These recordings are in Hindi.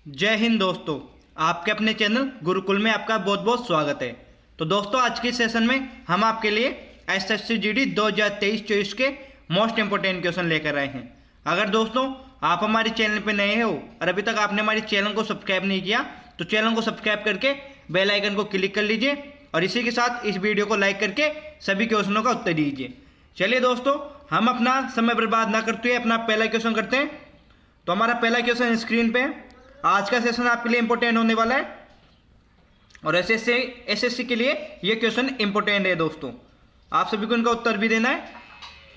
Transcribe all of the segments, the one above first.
जय हिंद दोस्तों। आपके अपने चैनल गुरुकुल में आपका बहुत बहुत स्वागत है। तो दोस्तों, आज के सेशन में हम आपके लिए एसएससी जीडी 2023-24 के मोस्ट इंपोर्टेंट क्वेश्चन लेकर आए हैं। अगर दोस्तों आप हमारे चैनल पर नए हो और अभी तक आपने हमारे चैनल को सब्सक्राइब नहीं किया तो चैनल को सब्सक्राइब करके बेल आइकन को क्लिक कर लीजिए और इसी के साथ इस वीडियो को लाइक करके सभी क्वेश्चनों का उत्तर दीजिए। चलिए दोस्तों, हम अपना समय बर्बाद ना करते हुए अपना पहला क्वेश्चन करते हैं। तो हमारा पहला क्वेश्चन स्क्रीन पे है। आज का सेशन आपके लिए इंपॉर्टेंट होने वाला है और एसएससी के लिए ये क्वेश्चन इंपॉर्टेंट है दोस्तों। आप सभी को इनका उत्तर भी देना है।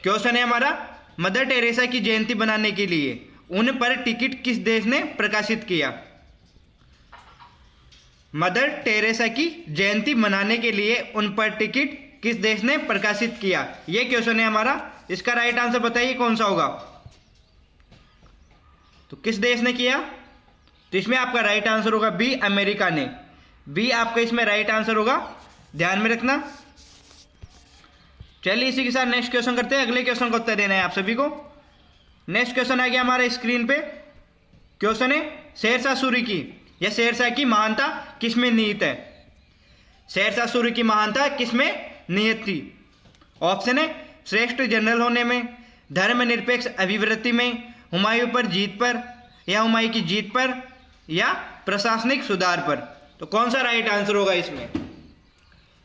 क्वेश्चन है हमारा, मदर टेरेसा की जयंती बनाने के लिए उन पर टिकट किस देश ने प्रकाशित किया। मदर टेरेसा की जयंती मनाने के लिए उन पर टिकट किस देश ने प्रकाशित किया, यह क्वेश्चन है हमारा। इसका राइट आंसर बताइए कौन सा होगा। तो किस देश ने किया, तो इसमें आपका राइट आंसर होगा बी, अमेरिका ने। बी आपका इसमें राइट आंसर होगा, ध्यान में रखना। चलिए इसी के साथ नेक्स्ट क्वेश्चन करते हैं। अगले क्वेश्चन का उत्तर देना है आप सभी को। नेक्स्ट क्वेश्चन आ गया हमारे स्क्रीन पे। क्वेश्चन है, शेरशाह सूरी की या शेरशाह की महानता किसमें निहित है। शेरशाह सूरी की महानता किसमें निहित थी। ऑप्शन है, श्रेष्ठ जनरल होने में, धर्मनिरपेक्ष अभिवृत्ति में, हुमायूं पर जीत पर या हुमायूं की जीत पर, या प्रशासनिक सुधार पर। तो कौन सा राइट आंसर होगा इसमें,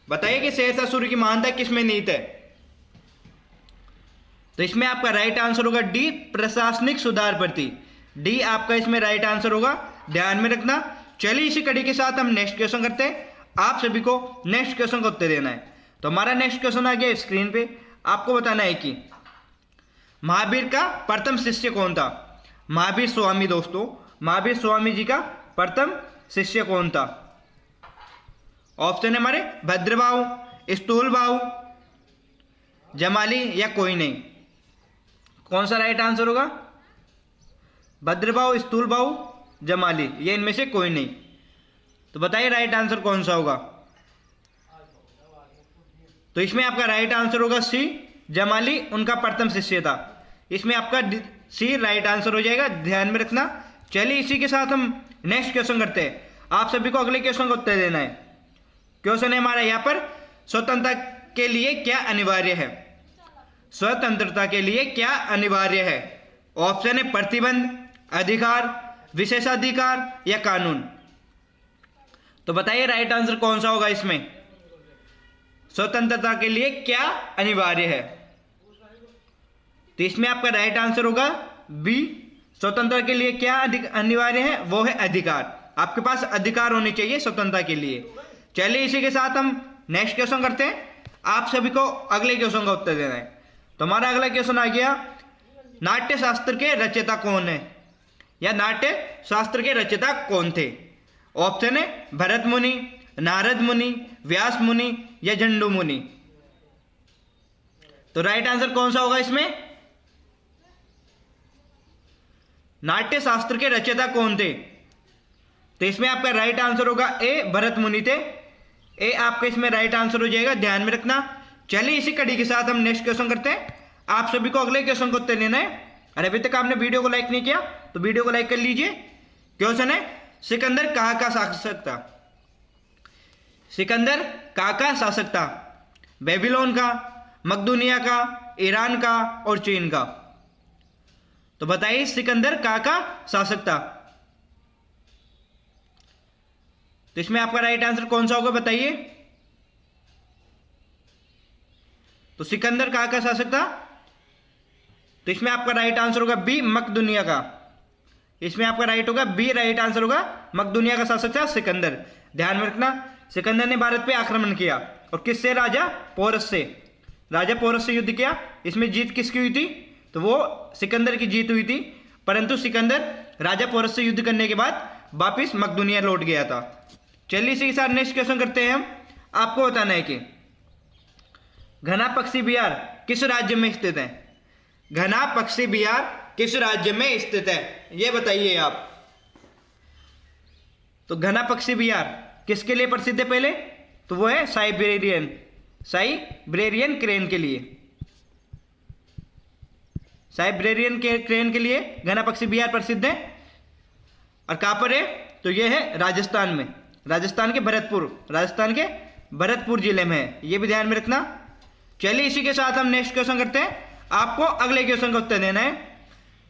बताइए कि शेरशाह सूरी की महानता किसमें निहित है। तो इसमें आपका राइट आंसर होगा डी, प्रशासनिक सुधार पर थी। डी आपका इसमें राइट आंसर होगा, ध्यान में रखना। चलिए इसी कड़ी के साथ हम नेक्स्ट क्वेश्चन करते हैं। आप सभी को नेक्स्ट क्वेश्चन का उत्तर देना है। तो हमारा नेक्स्ट क्वेश्चन आ गया स्क्रीन पे। आपको बताना है कि महावीर का प्रथम शिष्य कौन था। महावीर स्वामी दोस्तों, महावीर स्वामी जी का प्रथम शिष्य कौन था। ऑप्शन है हमारे, भद्रबाहु, स्थूलबाहु, जमाली या कोई नहीं। कौन सा राइट आंसर होगा, भद्रबाहु, स्थूलबाहु, जमाली, ये इनमें से कोई नहीं। तो बताइए राइट आंसर कौन सा होगा। तो इसमें आपका राइट आंसर होगा सी, जमाली उनका प्रथम शिष्य था। इसमें आपका सी राइट आंसर हो जाएगा, ध्यान में रखना। चलिए इसी के साथ हम नेक्स्ट क्वेश्चन करते हैं। आप सभी को अगले क्वेश्चन का उत्तर देना है। क्वेश्चन है हमारा यहाँ पर, स्वतंत्रता के लिए क्या अनिवार्य है। स्वतंत्रता के लिए क्या अनिवार्य है। ऑप्शन है, प्रतिबंध, अधिकार, विशेषाधिकार या कानून। तो बताइए राइट आंसर कौन सा होगा इसमें। स्वतंत्रता के लिए क्या अनिवार्य है, तो इसमें आपका राइट आंसर होगा बी, स्वतंत्रता के लिए क्या अनिवार्य है, वो है अधिकार। आपके पास अधिकार होने चाहिए स्वतंत्रता के लिए। चलिए इसी के साथ हम नेक्स्ट क्वेश्चन करते हैं। आप सभी को अगले क्वेश्चन का उत्तर देना है। तो हमारा अगला क्वेश्चन आ गया, नाट्य शास्त्र के रचयिता कौन है, या नाट्य शास्त्र के रचयिता कौन थे। ऑप्शन है, भरत मुनि, नारद मुनि, व्यास मुनि या झंडू मुनि। तो राइट आंसर कौन सा होगा इसमें, नाट्य शास्त्र के रचयिता कौन थे। तो इसमें आपका राइट आंसर होगा ए, भरत मुनि थे। ए आपका इसमें राइट आंसर हो जाएगा, ध्यान में रखना। चलिए इसी कड़ी के साथ हम नेक्स्ट क्वेश्चन करते हैं। आप सभी को अगले क्वेश्चन को उत्तर देना है। और अभी तक आपने वीडियो को लाइक नहीं किया तो वीडियो को लाइक कर लीजिए। क्वेश्चन है, सिकंदर कहाँ का शासक था। सिकंदर कहाँ का शासक था, बेबीलोन का, मकदूनिया का, ईरान का और चीन का। तो बताइए सिकंदर कहाँ का शासक था। तो इसमें आपका राइट आंसर कौन सा होगा बताइए। तो सिकंदर कहाँ का शासक था, तो इसमें आपका राइट आंसर होगा बी, मकदूनिया का। इसमें आपका राइट होगा बी, राइट आंसर होगा मकदूनिया का शासक था सिकंदर। ध्यान में रखना, सिकंदर ने भारत पे आक्रमण किया और किससे, राजा पोरस से। राजा पोरस से युद्ध किया। इसमें जीत किसकी हुई थी, तो वो सिकंदर की जीत हुई थी। परंतु सिकंदर राजा पोरस से युद्ध करने के बाद वापिस मकदूनिया लौट गया था। चलिए इसी के साथ नेक्स्ट क्वेश्चन करते हैं हम। आपको बताना है कि घना पक्षी बिहार किस राज्य में स्थित है। घना पक्षी बिहार किस राज्य में स्थित है, यह बताइए आप। तो घना पक्षी बिहार किसके लिए प्रसिद्ध है पहले, तो वो है साइबेरियन क्रेन के लिए। साइबेरियन क्रेन के लिए घना पक्षी बिहार प्रसिद्ध है। और कहाँ पर है, तो ये है राजस्थान में, राजस्थान के भरतपुर जिले में है, ये भी ध्यान में रखना। चलिए इसी के साथ हम नेक्स्ट क्वेश्चन करते हैं। आपको अगले क्वेश्चन का उत्तर देना है,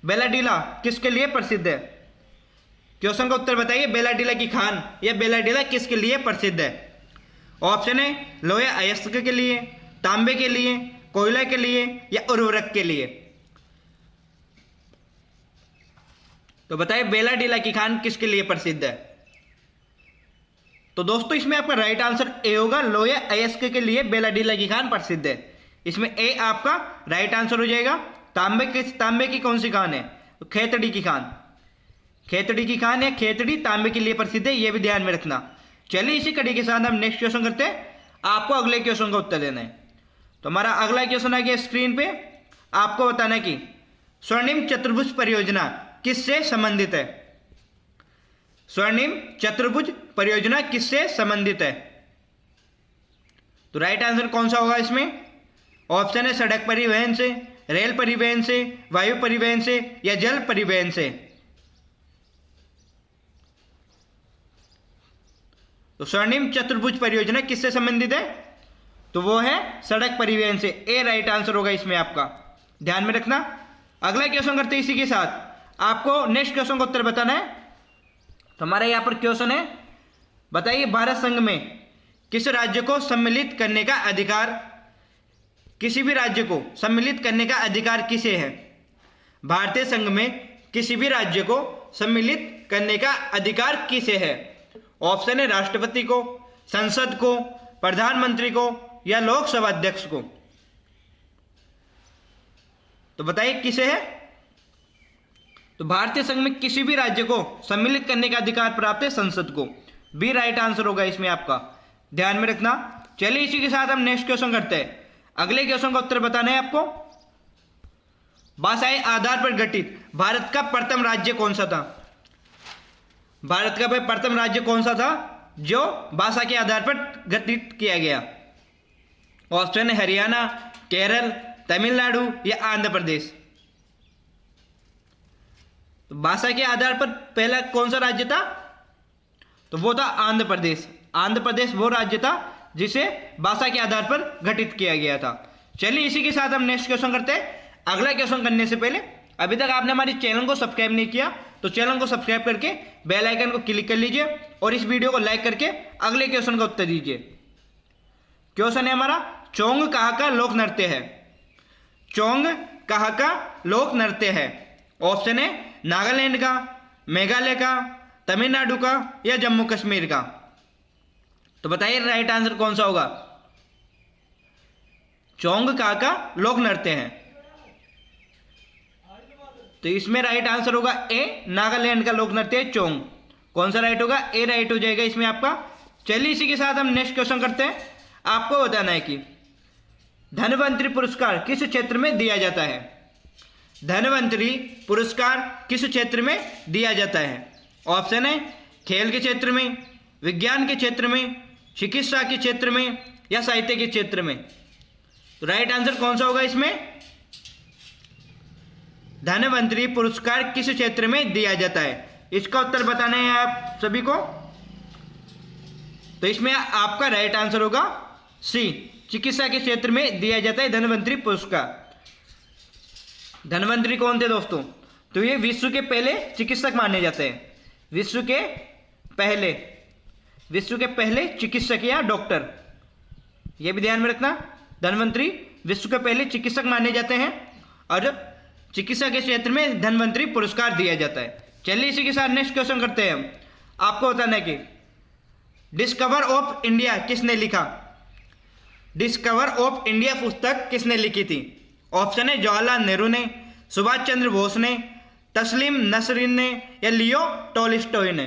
बेलाडीला किसके लिए प्रसिद्ध है। क्वेश्चन का उत्तर बताइए, बेलाडीला की खान या बेलाडीला किसके लिए प्रसिद्ध है। ऑप्शन है लोहे अयस्क के लिए, तांबे के लिए, कोयला के लिए या उर्वरक के लिए। तो बताइए बेलाडीला की खान किसके लिए प्रसिद्ध है। तो दोस्तों इसमें आपका राइट आंसर ए होगा, लोहे अयस्क के लिए बेलाडीला की खान प्रसिद्ध है। इसमें ए आपका राइट आंसर हो जाएगा। तांबे की कौन सी खान है, तो खेतड़ी की खान, खेतड़ी की खान या खेतड़ी तांबे के लिए प्रसिद्ध है, यह भी ध्यान में रखना। चलिए इसी कड़ी के साथ हम नेक्स्ट क्वेश्चन करते हैं। आपको अगले क्वेश्चन का उत्तर देना है। तो हमारा अगला क्वेश्चन आ गया स्क्रीन पे। आपको बताना है कि स्वर्णिम चतुर्भुज परियोजना किससे संबंधित है। स्वर्णिम चतुर्भुज परियोजना किससे संबंधित है। तो राइट आंसर कौन सा होगा इसमें। ऑप्शन है सड़क परिवहन से, रेल परिवहन से, वायु परिवहन से या जल परिवहन से। तो स्वर्णिम चतुर्भुज परियोजना किससे संबंधित है, तो वो है सड़क परिवहन से। ए राइट आंसर होगा इसमें आपका, ध्यान में रखना। अगला क्वेश्चन करते हैं इसी के साथ। आपको नेक्स्ट क्वेश्चन का उत्तर बताना है। तो हमारा यहां पर क्वेश्चन है, बताइए भारत संघ में किस राज्य को सम्मिलित करने का अधिकार, किसी भी राज्य को सम्मिलित करने का अधिकार किसे है। भारतीय संघ में किसी भी राज्य को सम्मिलित करने का अधिकार किसे है। ऑप्शन है राष्ट्रपति को, संसद को, प्रधानमंत्री को या लोकसभा अध्यक्ष को। तो बताइए किसे है। तो भारतीय संघ में किसी भी राज्य को सम्मिलित करने का अधिकार प्राप्त है संसद को। बी राइट आंसर होगा इसमें आपका, ध्यान में रखना। चलिए इसी के साथ हम नेक्स्ट क्वेश्चन करते हैं। अगले क्वेश्चन का उत्तर बताना है आपको। भाषाई आधार पर गठित भारत का प्रथम राज्य कौन सा था। भारत का भाई प्रथम राज्य कौन सा था जो भाषा के आधार पर गठित किया गया। ऑप्शन है हरियाणा, केरल, तमिलनाडु या आंध्र प्रदेश। तो भाषा के आधार पर पहला कौन सा राज्य था, तो वो था आंध्र प्रदेश। आंध्र प्रदेश वो राज्य था जिसे भाषा के आधार पर गठित किया गया था। चलिए इसी के साथ हम नेक्स्ट क्वेश्चन करते हैं। अगला क्वेश्चन करने से पहले अभी तक आपने हमारे चैनल को सब्सक्राइब नहीं किया तो चैनल को सब्सक्राइब करके बेल आइकन को क्लिक कर लीजिए और इस वीडियो को लाइक करके अगले क्वेश्चन का उत्तर दीजिए। क्वेश्चन है हमारा, चोंग कहाँ का लोक नृत्य है। चोंग कहाँ का लोक नृत्य है। ऑप्शन है नागालैंड का, मेघालय का, तमिलनाडु का या जम्मू कश्मीर का। तो बताइए राइट आंसर कौन सा होगा। चोंग कहाँ का लोक नृत्य है। तो इसमें राइट आंसर होगा ए, नागालैंड का लोक नृत्य है चोंग। कौन सा राइट होगा, ए राइट हो जाएगा इसमें आपका। चलिए इसी के साथ हम नेक्स्ट क्वेश्चन करते हैं। आपको बताना है कि धनवंतरी पुरस्कार किस क्षेत्र में दिया जाता है। धनवंतरी पुरस्कार किस क्षेत्र में दिया जाता है। ऑप्शन है खेल के क्षेत्र में, विज्ञान के क्षेत्र में, चिकित्सा के क्षेत्र में या साहित्य के क्षेत्र में। तो राइट आंसर कौन सा होगा इसमें। धनवंतरी पुरस्कार किस क्षेत्र में दिया जाता है, इसका उत्तर बताना है आप सभी को। तो इसमें आपका राइट आंसर होगा सी, चिकित्सा के क्षेत्र में दिया जाता है धनवंतरी पुरस्कार। धनवंतरी कौन थे दोस्तों, तो ये विश्व के पहले चिकित्सक माने जाते हैं। विश्व के पहले चिकित्सक या डॉक्टर, ये भी ध्यान में रखना। धनवंतरी विश्व के पहले चिकित्सक माने जाते हैं और चिकित्सा के क्षेत्र में धनवंतरी पुरस्कार दिया जाता है। चलिए इसी के साथ नेक्स्ट क्वेश्चन करते हैं हम। आपको बताना है कि डिस्कवर ऑफ इंडिया किसने लिखा। डिस्कवर ऑफ इंडिया पुस्तक किसने लिखी थी। ऑप्शन है जवाहरलाल नेहरू ने, सुभाष चंद्र बोस ने, तस्लीम नसरीन ने या लियो टॉलस्टॉय ने।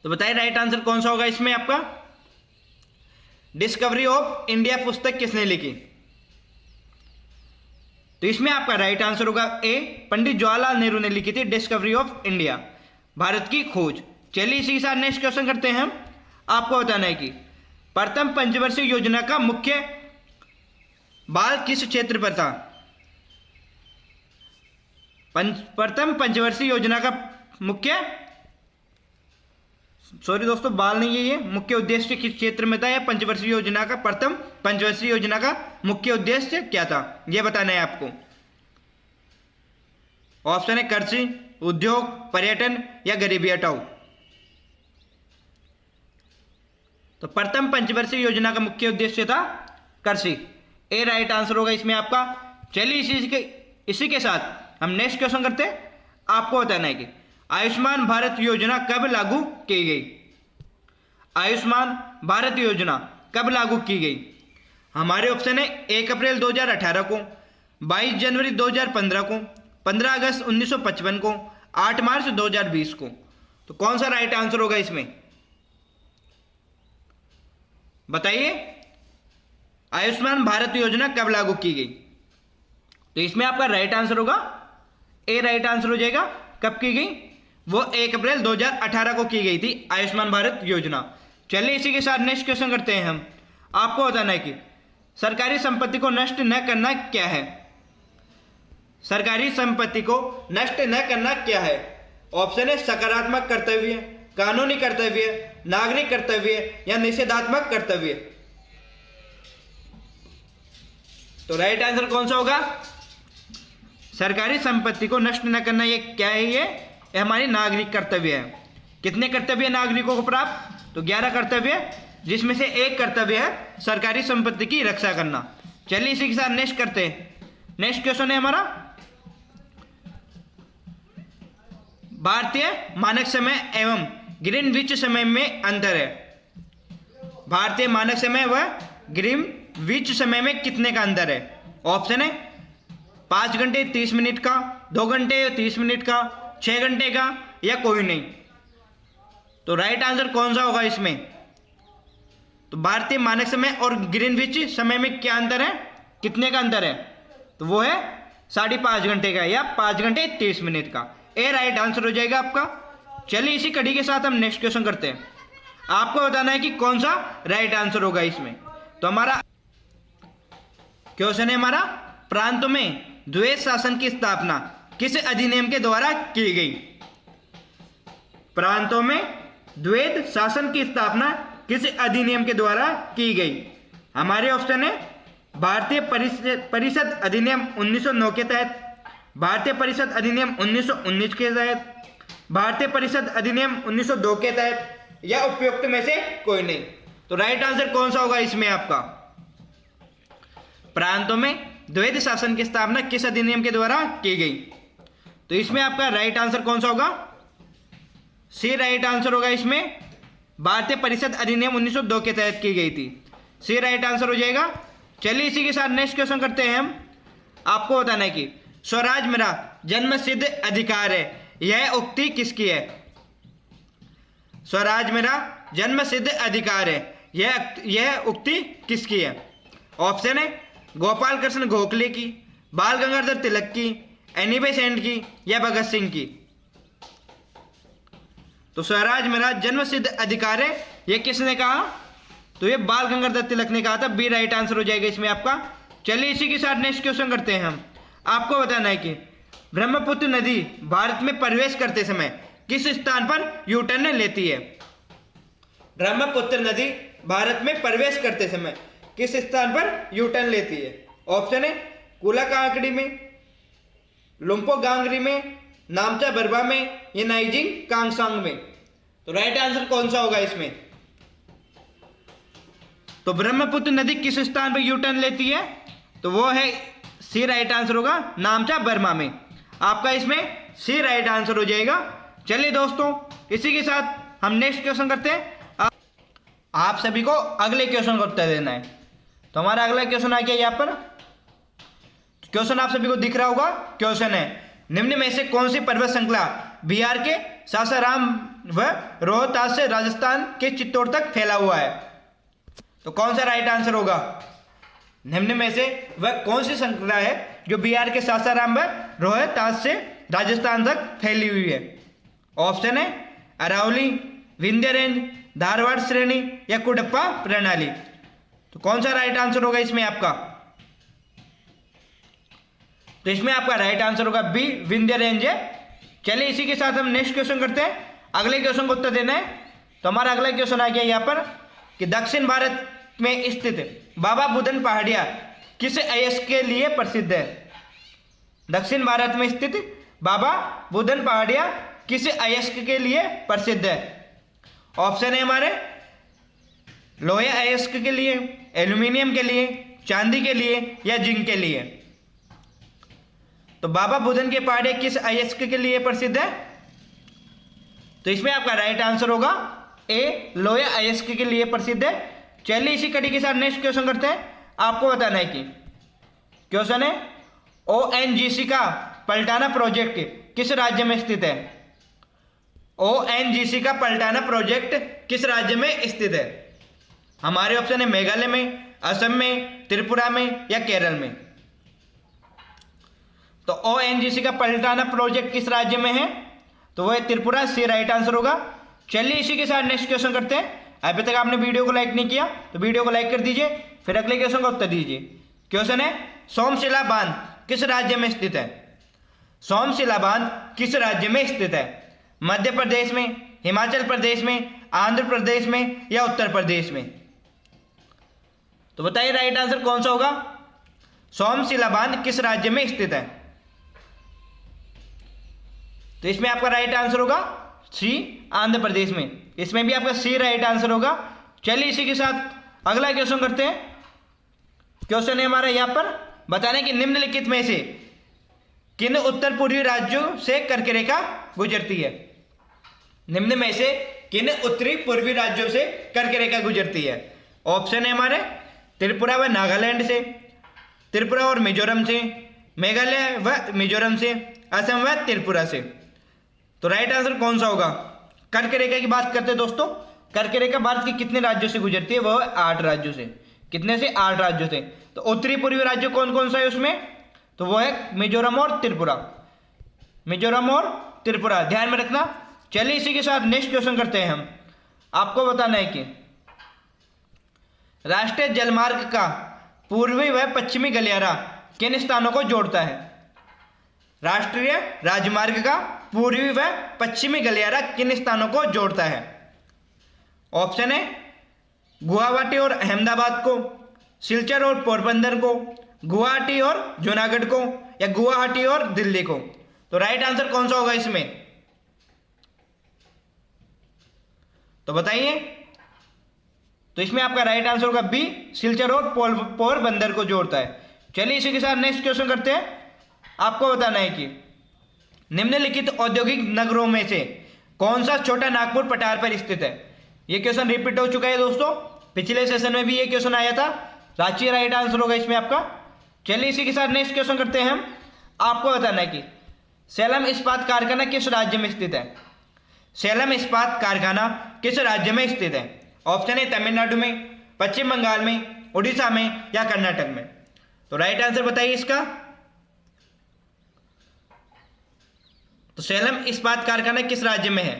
तो बताइए राइट आंसर कौन सा होगा इसमें आपका। डिस्कवरी ऑफ इंडिया पुस्तक किसने लिखी। तो इसमें आपका राइट आंसर होगा ए, पंडित जवाहरलाल नेहरू ने लिखी थी डिस्कवरी ऑफ इंडिया, भारत की खोज। चलिए इसी के साथ नेक्स्ट क्वेश्चन करते हैं हम। आपको बताना है कि प्रथम पंचवर्षीय योजना का मुख्य बाल किस क्षेत्र पर था। प्रथम पंचवर्षीय योजना का बाल नहीं है, ये मुख्य उद्देश्य किस क्षेत्र में था? यह पंचवर्षीय योजना का प्रथम पंचवर्षीय योजना का मुख्य उद्देश्य क्या था, यह बताना है आपको। ऑप्शन है कृषि, उद्योग, पर्यटन या गरीबी हटाओ। तो प्रथम पंचवर्षीय योजना का मुख्य उद्देश्य था कृषि, ए राइट आंसर होगा इसमें आपका। चलिए इसी के साथ हम नेक्स्ट क्वेश्चन करते हैं। आपको बताना है कि आयुष्मान भारत योजना कब लागू की गई? आयुष्मान भारत योजना कब लागू की गई? हमारे ऑप्शन है 1 अप्रैल 2018 को, 22 जनवरी 2015 को, 15 अगस्त 1955 को, 8 मार्च 2020 को। तो कौन सा राइट आंसर होगा इसमें, बताइए। आयुष्मान भारत योजना कब लागू की गई? तो इसमें आपका राइट आंसर होगा ए राइट आंसर हो जाएगा। कब की गई? वो 1 अप्रैल 2018 को की गई थी आयुष्मान भारत योजना। चलिए इसी के साथ नेक्स्ट क्वेश्चन करते हैं हम। आपको बताना है कि सरकारी संपत्ति को नष्ट न करना क्या है? सरकारी संपत्ति को नष्ट न करना क्या है? ऑप्शन है सकारात्मक कर्तव्य, कानूनी कर्तव्य, नागरिक कर्तव्य या निषेधात्मक कर्तव्य। तो राइट आंसर कौन सा होगा? सरकारी संपत्ति को नष्ट न करना, ये क्या है? ये हमारी नागरिक कर्तव्य है। कितने कर्तव्य नागरिकों को प्राप्त? तो 11 कर्तव्य, जिसमें से एक कर्तव्य है सरकारी संपत्ति की रक्षा करना। चलिए इसी के साथ नेक्स्ट करते हैं। नेक्स्ट क्वेश्चन है हमारा, भारतीय मानक समय एवं ग्रीनविच समय में अंतर है। भारतीय मानक समय व ग्रीनविच समय में कितने का अंतर है? ऑप्शन है 5 घंटे 30 मिनट का, 2 घंटे 30 मिनट का, 6 घंटे का या कोई नहीं। तो राइट आंसर कौन सा होगा इसमें? तो भारतीय मानक समय और ग्रीनविच समय में क्या अंतर है, कितने का अंतर है? तो वो है 5.5 घंटे का या 5 घंटे 30 मिनट का। ए राइट आंसर हो जाएगा आपका। चलिए इसी कड़ी के साथ हम नेक्स्ट क्वेश्चन करते हैं। आपको बताना है कि कौन सा राइट आंसर होगा इसमें। तो हमारा क्वेश्चन है हमारा, प्रांतों में द्वैध शासन की स्थापना किस अधिनियम के द्वारा की गई? प्रांतों में द्वैध शासन की स्थापना किस अधिनियम के द्वारा की गई? हमारे ऑप्शन है भारतीय परिषद अधिनियम 1909 के तहत, भारतीय परिषद अधिनियम 1919 के तहत, भारतीय परिषद अधिनियम 1902 के तहत या उपयुक्त में से कोई नहीं। तो राइट आंसर कौन सा होगा इसमें आपका? प्रांतों में द्वैध शासन की स्थापना किस अधिनियम के द्वारा की गई? तो इसमें आपका राइट आंसर कौन सा होगा? सी राइट आंसर होगा इसमें। भारतीय परिषद अधिनियम 1902 के तहत की गई थी। सी राइट आंसर हो जाएगा। चलिए इसी के साथ नेक्स्ट क्वेश्चन करते हैं हम। आपको बताना है कि स्वराज मेरा जन्म सिद्ध अधिकार है, यह उक्ति किसकी है? स्वराज मेरा जन्म सिद्ध अधिकार है, यह उक्ति किसकी है? ऑप्शन है गोपाल कृष्ण गोखले की, बाल गंगाधर तिलक की, एनी बेसेंट की या भगत सिंह की। तो स्वराज मेरा जन्म सिद्ध अधिकार है, यह किसने कहा? तो ये बाल गंगाधर तिलक ने कहा था। बी राइट आंसर हो जाएगा इसमें आपका। चलिए इसी के साथ नेक्स्ट क्वेश्चन करते हैं हम। आपको बताना है कि ब्रह्मपुत्र नदी भारत में प्रवेश करते समय किस स्थान पर यू टर्न लेती है? ब्रह्मपुत्र नदी भारत में प्रवेश करते समय किस स्थान पर यू टर्न लेती है? ऑप्शन है कूलाकांकड़ी में, लुम्पो गांगरी में, नामचा बरबा में या नाइजिंग कांगसांग में। तो राइट आंसर कौन सा होगा इसमें? तो ब्रह्मपुत्र नदी किस स्थान पर यू टर्न लेती है? तो वो है सी राइट आंसर होगा, नामचा बर्मा में। आपका इसमें सी राइट आंसर हो जाएगा। चलिए दोस्तों इसी के साथ हम नेक्स्ट क्वेश्चन करते हैं। आप सभी को अगले क्वेश्चन का उत्तर देना है। तो हमारा अगला क्वेश्चन आ गया यहाँ पर। क्वेश्चन आप सभी को दिख रहा होगा। क्वेश्चन है निम्न में से कौन सी पर्वत श्रृंखला बिहार के सासाराम व रोहतास से राजस्थान के चित्तौड़ तक फैला हुआ है? तो कौन सा राइट आंसर होगा? निम्न में से वह कौन सी श्रृंखला है जो बिहार के सासाराम व रोहतास से राजस्थान तक फैली हुई है? ऑप्शन है अरावली, विंध्य रेंज, धारवाड़ श्रेणी या कुडप्पा प्रणाली। तो कौन सा राइट आंसर होगा इसमें आपका? तो इसमें आपका राइट आंसर होगा बी, विंध्य रेंज है चलिए इसी के साथ हम नेक्स्ट क्वेश्चन करते हैं। अगले क्वेश्चन को उत्तर देना है। तो हमारा अगला क्वेश्चन आ गया यहाँ पर कि दक्षिण भारत में स्थित बाबा बुदन पहाड़िया किस अयस्क के लिए प्रसिद्ध है? दक्षिण भारत में स्थित बाबा बुदन पहाड़िया किस अयस्क के लिए प्रसिद्ध है? ऑप्शन है हमारे लोहे अयस्क के लिए, एल्यूमिनियम के लिए, चांदी के लिए या जिंक के लिए। तो बाबा बुदन के पहाड़िया किस अयस्क के लिए प्रसिद्ध है? तो इसमें आपका राइट आंसर होगा ए, लोहे अयस्क के लिए प्रसिद्ध है। चलिए इसी कड़ी के साथ नेक्स्ट क्वेश्चन करते हैं। आपको बताना है कि क्वेश्चन है ONGC का पलटाना प्रोजेक्ट किस राज्य में स्थित है? ONGC का पलटाना प्रोजेक्ट किस राज्य में स्थित है? हमारे ऑप्शन है मेघालय में, असम में, त्रिपुरा में या केरल में। तो ONGC का पलटाना प्रोजेक्ट किस राज्य में है? तो वो है त्रिपुरा, सी राइट आंसर होगा। चलिए इसी के साथ नेक्स्ट क्वेश्चन करते हैं। अभी तक आपने वीडियो को लाइक नहीं किया तो वीडियो को लाइक कर दीजिए, फिर अगले क्वेश्चन का उत्तर दीजिए। क्वेश्चन है सोमशिला बांध किस राज्य में स्थित है? सोमशिला बांध किस राज्य में स्थित है? मध्य प्रदेश में, हिमाचल प्रदेश में, आंध्र प्रदेश में या उत्तर प्रदेश में? तो बताइए राइट आंसर कौन सा होगा? सोमशिला बांध किस राज्य में स्थित है? तो इसमें आपका राइट आंसर होगा सी, आंध्र प्रदेश में। इसमें भी आपका सी राइट आंसर होगा। चलिए इसी के साथ अगला क्वेश्चन करते हैं। क्वेश्चन है हमारा यहाँ पर बताने कि निम्नलिखित में से किन उत्तर पूर्वी राज्यों से कर्क रेखा गुजरती है? निम्न में से किन उत्तरी पूर्वी राज्यों से कर्क रेखा गुजरती है? ऑप्शन है हमारे त्रिपुरा व नागालैंड से, त्रिपुरा और मिजोरम से, मेघालय व मिजोरम से, असम व त्रिपुरा से। तो राइट आंसर कौन सा होगा? कर्क रेखा की बात करते हैं दोस्तों। कर्क रेखा भारत के कितने राज्यों से गुजरती है? वह 8 राज्यों से। कितने से? 8 राज्यों से। तो उत्तरी पूर्वी राज्य कौन कौन सा है उसमें? तो वो है मिजोरम और त्रिपुरा। मिजोरम और त्रिपुरा ध्यान में रखना। चलिए इसी के साथ नेक्स्ट क्वेश्चन करते हैं हम। आपको बताना है कि राष्ट्रीय जलमार्ग का पूर्वी व पश्चिमी गलियारा किन स्थानों को जोड़ता है? राष्ट्रीय राजमार्ग का पूर्वी व पश्चिमी गलियारा किन स्थानों को जोड़ता है? ऑप्शन है गुवाहाटी और अहमदाबाद को, सिलचर और पोरबंदर को, गुवाहाटी और जूनागढ़ को या गुवाहाटी और दिल्ली को। तो राइट आंसर कौन सा होगा इसमें? तो बताइए। तो इसमें आपका राइट आंसर होगा बी, सिलचर और पोरबंदर को जोड़ता है। चलिए इसी के साथ नेक्स्ट क्वेश्चन करते हैं। आपको बताना है कि निम्नलिखित औद्योगिक नगरों में से कौन सा छोटा नागपुर पठार पर स्थित है? यह क्वेश्चन रिपीट हो चुका है दोस्तों, पिछले सेशन में भी ये क्वेश्चन आया था। रांची राइट आंसर होगा इसमें आपका। चलिए इसी के साथ नेक्स्ट क्वेश्चन करते हैं हम। आपको बताना है कि सेलम इस्पात कारखाना किस राज्य में स्थित है? सेलम इस्पात कारखाना किस राज्य में स्थित है? ऑप्शन है तमिलनाडु में, पश्चिम बंगाल में, उड़ीसा में या कर्नाटक में। तो राइट आंसर बताइए इसका। तो सेलम इस्पात कारखाना किस राज्य में है?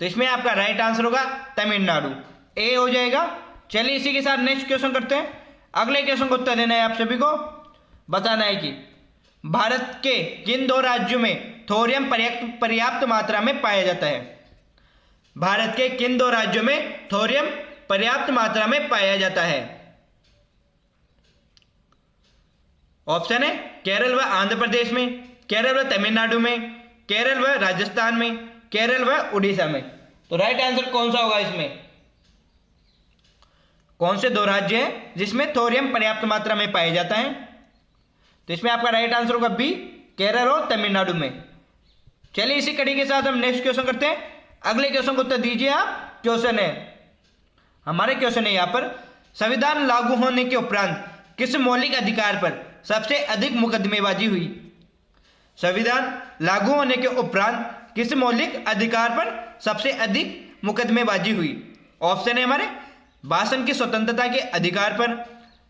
तो इसमें आपका राइट आंसर होगा तमिलनाडु, ए हो जाएगा। चलिए इसी के साथ नेक्स्ट क्वेश्चन करते हैं। अगले क्वेश्चन को उत्तर देना है आप सभी को। बताना है कि भारत के किन 2 राज्यों में थोरियम पर्याप्त मात्रा में पाया जाता है? भारत के किन 2 राज्यों में थोरियम पर्याप्त मात्रा में पाया जाता है? ऑप्शन है केरल व आंध्र प्रदेश में, केरल व तमिलनाडु में, केरल व राजस्थान में, केरल व उड़ीसा में। तो राइट आंसर कौन सा होगा इसमें? कौन से 2 राज्य हैं जिसमें थोरियम पर्याप्त मात्रा में पाया जाता है? तो इसमें आपका राइट आंसर होगा बी, केरल और तमिलनाडु में। चलिए इसी कड़ी के साथ हम नेक्स्ट क्वेश्चन करते हैं। अगले क्वेश्चन को उत्तर दीजिए आप। क्वेश्चन है हमारे क्वेश्चन है यहाँ पर संविधान लागू होने के उपरांत किस मौलिक अधिकार पर सबसे अधिक मुकदमेबाजी हुई? संविधान लागू होने के उपरांत किस मौलिक अधिकार पर सबसे अधिक मुकदमेबाजी हुई? ऑप्शन है हमारे भाषण की स्वतंत्रता के अधिकार पर,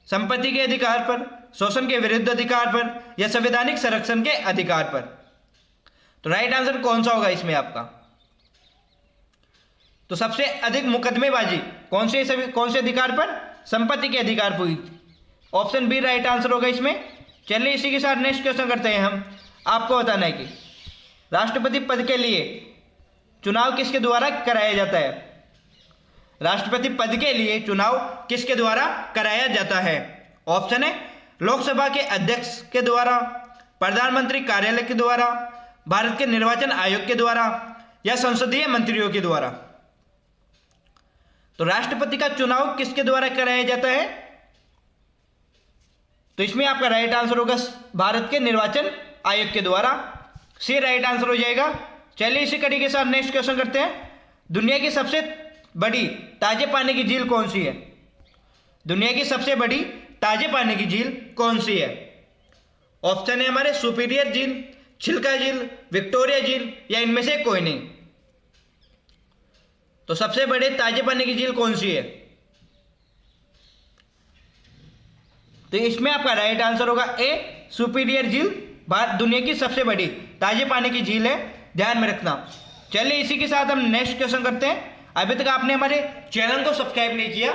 संपत्ति के अधिकार पर, शोषण के विरुद्ध अधिकार पर या संवैधानिक संरक्षण के अधिकार पर। तो राइट आंसर कौन सा होगा इसमें आपका? तो सबसे अधिक मुकदमेबाजी कौन से अधिकार पर? संपत्ति के अधिकार पर हुई। ऑप्शन बी राइट आंसर होगा इसमें। चलिए इसी के साथ नेक्स्ट क्वेश्चन करते हैं हम। आपको बताना है कि राष्ट्रपति पद के लिए चुनाव किसके द्वारा कराया जाता है। राष्ट्रपति पद के लिए चुनाव किसके द्वारा कराया जाता है। ऑप्शन है लोकसभा के अध्यक्ष के द्वारा, प्रधानमंत्री कार्यालय के द्वारा, भारत के निर्वाचन आयोग के द्वारा या संसदीय मंत्रियों के द्वारा। तो राष्ट्रपति का चुनाव किसके द्वारा कराया जाता है, तो इसमें आपका राइट आंसर होगा भारत के निर्वाचन आयोग के द्वारा। सी राइट आंसर हो जाएगा। चलिए इसी कड़ी के साथ नेक्स्ट क्वेश्चन करते हैं। दुनिया की सबसे बड़ी ताजे पानी की झील कौन सी है। दुनिया की सबसे बड़ी ताजे पानी की झील कौन सी है। ऑप्शन है हमारे सुपीरियर झील, चिल्का झील, विक्टोरिया झील या इनमें से कोई नहीं। तो सबसे बड़े ताजे पानी की झील कौन सी है, तो इसमें आपका राइट आंसर होगा ए सुपीरियर झील दुनिया की सबसे बड़ी ताजे पानी की झील है, ध्यान में रखना। चलिए इसी के साथ हम नेक्स्ट क्वेश्चन करते हैं। अभी तक आपने हमारे चैनल को सब्सक्राइब नहीं किया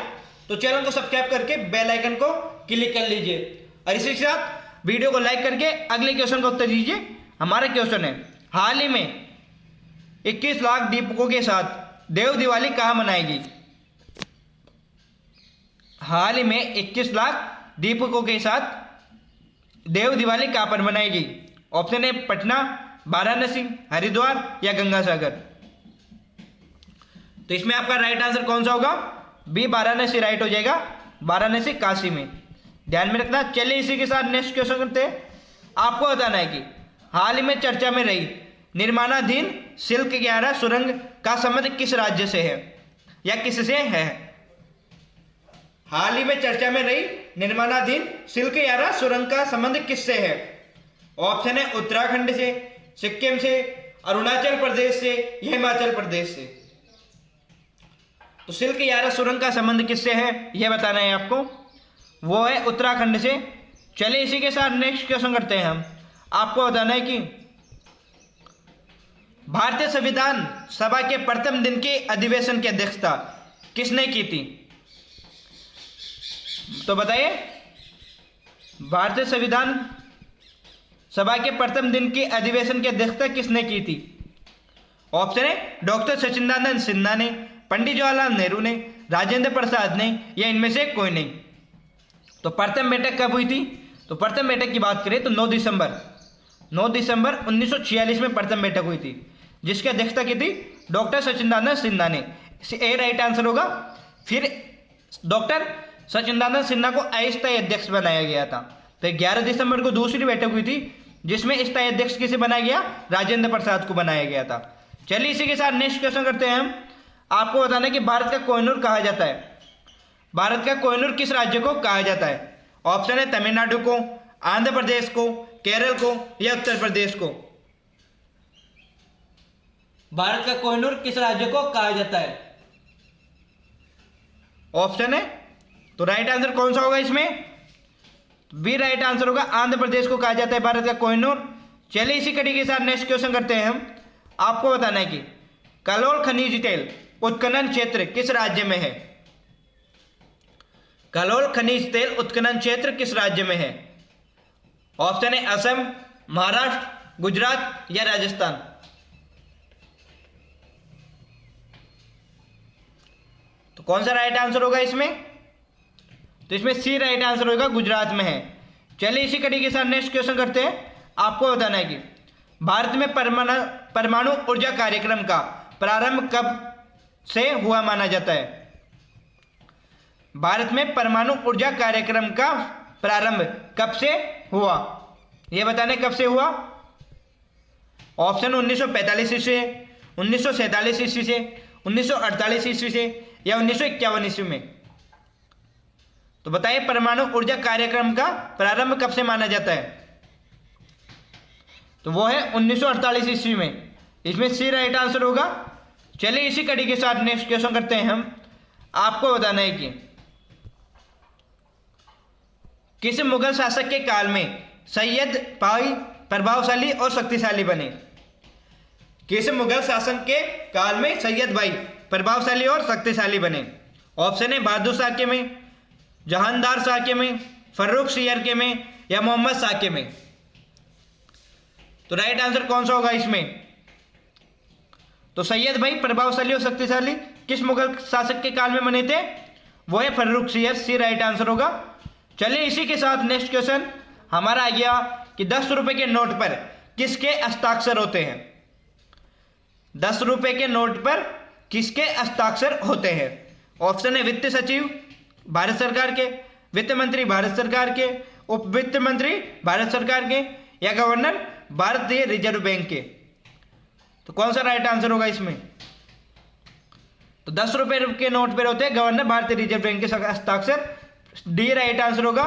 तो चैनल को सब्सक्राइब करके बेल आइकन को क्लिक कर लीजिए और इसी के साथ वीडियो को लाइक करके अगले क्वेश्चन का उत्तर दीजिए। हमारा क्वेश्चन है, हाल ही में 21 लाख दीपकों के साथ देव दिवाली कहाँ मनाएगी। हाल ही में 21 लाख दीपकों के साथ देव दिवाली कहाँ पर मनाएगी। ऑप्शन है पटना, वाराणसी, हरिद्वार या गंगासागर। तो इसमें आपका राइट आंसर कौन सा होगा, बी वाराणसी राइट हो जाएगा। वाराणसी काशी में, ध्यान में रखना। चलिए इसी के साथ नेक्स्ट क्वेश्चन करते हैं। आपको बताना है कि हाल ही में चर्चा में रही निर्माणाधीन सिल्क 11 सुरंग का संबंध किस राज्य से है या किससे है। हाल ही में चर्चा में रही निर्माणाधीन सिल्क 11 सुरंग का संबंध किससे है। ऑप्शन है उत्तराखंड से, सिक्किम से, अरुणाचल प्रदेश से या हिमाचल प्रदेश से। तो सिल्क 11 सुरंग का संबंध किससे है यह बताना है आपको, वो है उत्तराखंड से। चलिए इसी के साथ नेक्स्ट क्वेश्चन करते हैं हम। आपको बताना है कि भारतीय संविधान सभा के प्रथम दिन के अधिवेशन की अध्यक्षता किसने की थी। तो बताइए भारतीय संविधान सभा के प्रथम दिन के अधिवेशन की अध्यक्षता किसने की थी। ऑप्शन है डॉक्टर सचिदानंद सिन्हा ने, पंडित जवाहरलाल नेहरू ने, राजेंद्र प्रसाद ने या इनमें से कोई नहीं। तो प्रथम बैठक कब हुई थी, तो प्रथम बैठक की बात करें तो 9 दिसंबर 1946 में प्रथम बैठक हुई थी, जिसकी अध्यक्षता की थी डॉक्टर सचिदानंद सिन्हा ने। ए राइट आंसर होगा। फिर डॉक्टर सचिदानंद सिन्हा को अस्थायी अध्यक्ष बनाया गया था। तो 11 दिसंबर को दूसरी बैठक हुई थी जिसमें स्थायी अध्यक्ष किसे बनाया गया, राजेंद्र प्रसाद को बनाया गया था। चलिए इसी के साथ नेक्स्ट क्वेश्चन करते हैं हम। आपको बताना है कि भारत का कोहिनूर कहा जाता है। भारत का कोहिनूर किस राज्य को कहा जाता है। ऑप्शन है तमिलनाडु को, आंध्र प्रदेश को, केरल को या उत्तर प्रदेश को। भारत का कोहिनूर किस राज्य को कहा जाता है। ऑप्शन है, तो राइट आंसर कौन सा होगा इसमें, बी राइट आंसर होगा। आंध्र प्रदेश को कहा जाता है भारत का कोहिनूर। चलिए इसी कड़ी के साथ नेक्स्ट क्वेश्चन करते हैं हम। आपको बताना है कि कलोल खनिज तेल उत्खनन क्षेत्र किस राज्य में है। कलोल खनिज तेल उत्खनन क्षेत्र किस राज्य में है। ऑप्शन है असम, महाराष्ट्र, गुजरात या राजस्थान। तो कौन सा राइट आंसर होगा इसमें, तो इसमें सी राइट आंसर होगा, गुजरात में है। चलिए इसी कड़ी के साथ नेक्स्ट क्वेश्चन करते हैं। आपको बताना है कि भारत में परमाणु ऊर्जा कार्यक्रम का प्रारंभ कब से हुआ माना जाता है। भारत में परमाणु ऊर्जा कार्यक्रम का प्रारंभ कब से हुआ, यह बताने कब से हुआ। ऑप्शन 1945 ईस्वी से, 1947 ईस्वी से, 1948 ईस्वी से या 1951 ईस्वी में। तो बताइए परमाणु ऊर्जा कार्यक्रम का प्रारंभ कब से माना जाता है। तो वो है 1948 ईस्वी में। इसमें सी राइट आंसर होगा। चलिए इसी कड़ी के साथ नेक्स्ट क्वेश्चन करते हैं हम। आपको बताना है कि किस मुगल शासक के काल में सैयद भाई प्रभावशाली और शक्तिशाली बने। किस मुगल शासक के काल में सैयद भाई प्रभावशाली और शक्तिशाली बने। ऑप्शन है बहादुर शाह के में, जहांदार शाह के में, फर्रुख सीआरके में या मोहम्मद साके में? तो राइट आंसर कौन सा होगा इसमें? तो सैयद भाई प्रभावशाली और शक्तिशाली किस मुगल शासक के काल में बने थे? वो है फर्रुख सी राइट आंसर होगा। चलिए इसी के साथ नेक्स्ट क्वेश्चन हमारा आ गया कि 10 रुपए के नोट पर किसके हस्ताक्षर होते हैं? 10 रुपए के नोट पर किसके हस्ताक्षर होते हैं? ऑप्शन है वित्त सचिव भारत सरकार के, वित्त मंत्री भारत सरकार के, उप वित्त मंत्री भारत सरकार के, या गवर्नर भारतीय रिजर्व बैंक के। तो कौन सा राइट आंसर होगा इसमें? तो 10 रुपए के नोट पर होते हैं गवर्नर भारतीय रिजर्व बैंक के हस्ताक्षर, डी राइट आंसर होगा।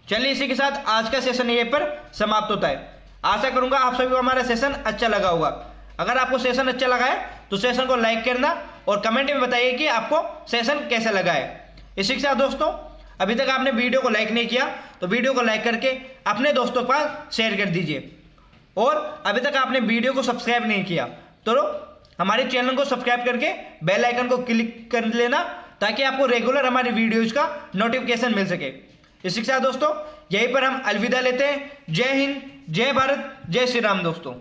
चलिए इसी के साथ आज का सेशन यहीं पर समाप्त होता है। आशा करूंगा आप सभी को हमारा सेशन अच्छा लगा होगा। अगर आपको सेशन अच्छा लगा है तो सेशन को लाइक करना और कमेंट में बताइए कि आपको सेशन कैसा लगा है। इसी के साथ दोस्तों, अभी तक आपने वीडियो को लाइक नहीं किया तो वीडियो को लाइक करके अपने दोस्तों के पास शेयर कर दीजिए, और अभी तक आपने वीडियो को सब्सक्राइब नहीं किया तो हमारे चैनल को सब्सक्राइब करके बेल आइकन को क्लिक कर लेना, ताकि आपको रेगुलर हमारी वीडियोज का नोटिफिकेशन मिल सके। इसी के साथ दोस्तों यहीं पर हम अलविदा लेते हैं। जय हिंद, जय भारत, जय श्री राम दोस्तों।